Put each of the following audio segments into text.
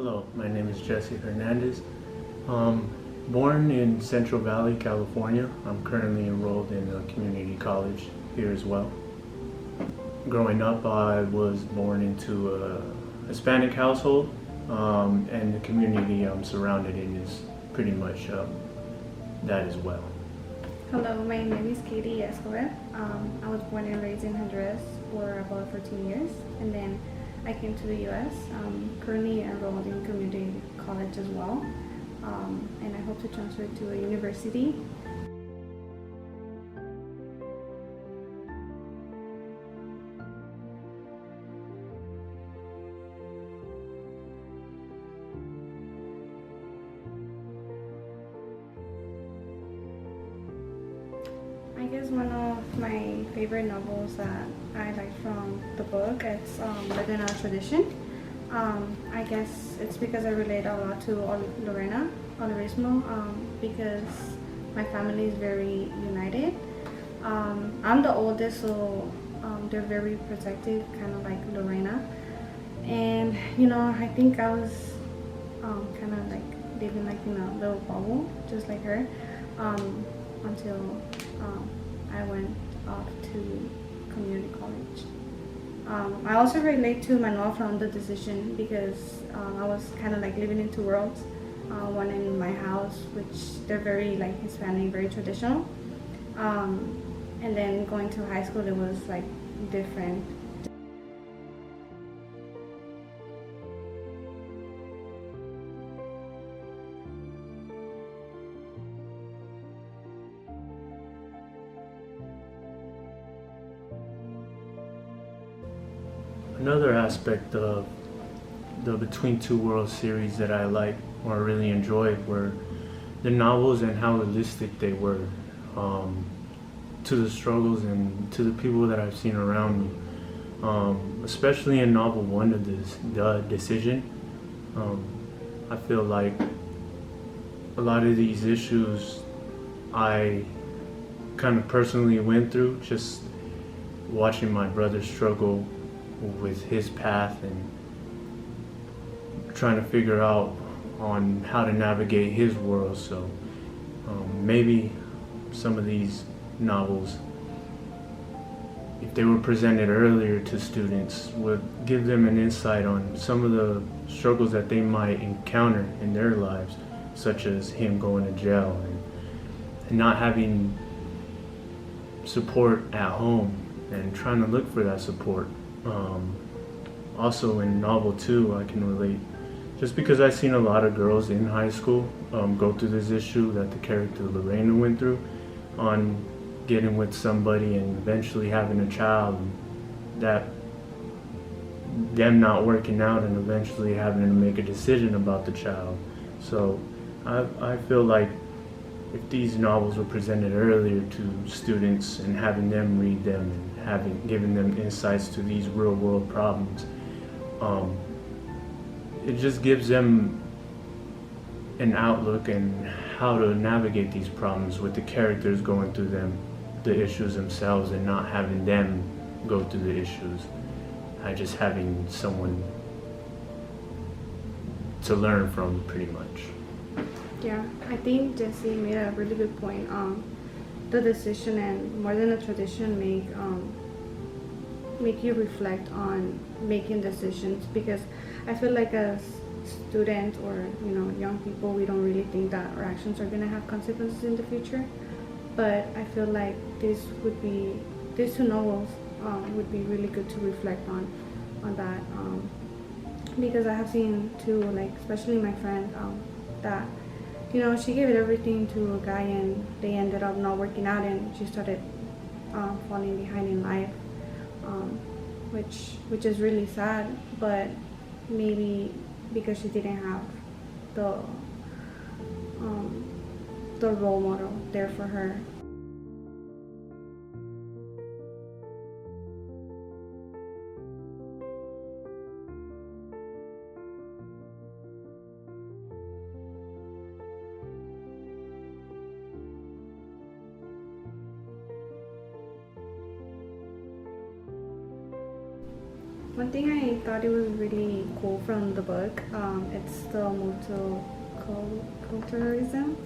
Hello, my name is Jesse Hernandez. Born in Central Valley, California. I'm currently enrolled in a community college here as well. Growing up, I was born into a Hispanic household, and the community I'm surrounded in is pretty much that as well. Hello, my name is Katie Escobar. I was born and raised in Honduras for about 14 years, and then I came to the U.S. Currently enrolled in community college as well, and I hope to transfer to a university. I guess one of my favorite novels that I like from the book is Living Our Tradition. I guess it's because I relate a lot to Olorismo, because my family is very united. I'm the oldest, so they're very protective, kind of like Lorena. And I think I was kind of like living like in a little bubble, just like her, until I went off to community college. I also relate to Manuel from The Decision because I was kind of like living in two worlds. One in my house, which they're very like Hispanic, very traditional, and then going to high school, it was like different. Another aspect of the Between Two Worlds series that I like or really enjoyed were the novels and how realistic they were to the struggles and to the people that I've seen around me. Especially in novel one of this, The Decision, I feel like a lot of these issues I kind of personally went through, just watching my brother struggle with his path and trying to figure out on how to navigate his world. So maybe some of these novels, if they were presented earlier to students, would give them an insight on some of the struggles that they might encounter in their lives, such as him going to jail and not having support at home and trying to look for that support. Also in novel 2, I can relate just because I've seen a lot of girls in high school go through this issue that the character Lorena went through on getting with somebody and eventually having a child, that them not working out and eventually having to make a decision about the child. So I feel like if these novels were presented earlier to students and having them read them and given them insights to these real world problems, it just gives them an outlook and how to navigate these problems with the characters going through the issues themselves, and not having them go through the issues. Just having someone to learn from, pretty much. Yeah, I think Jesse made a really good point. The Decision and More Than a Tradition make you reflect on making decisions, because I feel like as students or young people, we don't really think that our actions are going to have consequences in the future. But I feel like these two novels would be really good to reflect on that, because I have seen too, like especially my friend, that she gave it everything to a guy and they ended up not working out, and she started falling behind in life, which is really sad. But maybe because she didn't have the role model there for her. One thing I thought it was really cool from the book, it's the multiculturalism.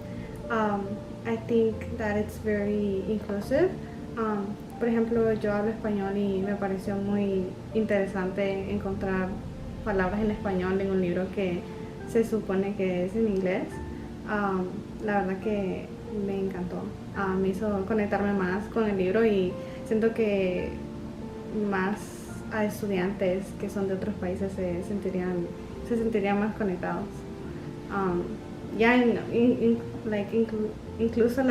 I think that it's very inclusive. Por ejemplo, yo hablo español y me pareció muy interesante encontrar palabras en español en un libro que se supone que es en inglés. La verdad que me encantó. Me hizo conectarme más con el libro y siento que más a estudiantes que son de otros países se sentirían más conectados. Ya incluso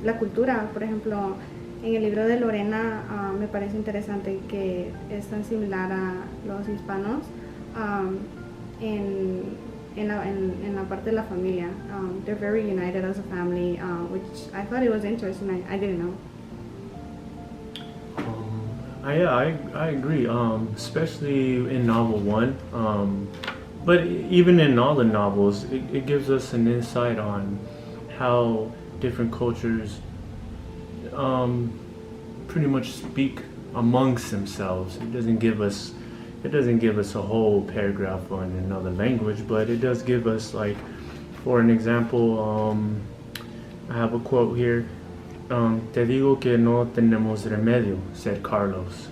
la cultura, por ejemplo, en el libro de Lorena me parece interesante que es tan similar a los hispanos en la parte de la familia. They're very united as a family, which I thought it was interesting. I didn't know. I agree, especially in novel one. But even in all the novels, it gives us an insight on how different cultures pretty much speak amongst themselves. It doesn't give us a whole paragraph on another language, but it does give us, like, for an example, I have a quote here. Te digo que no tenemos remedio, said Carlos.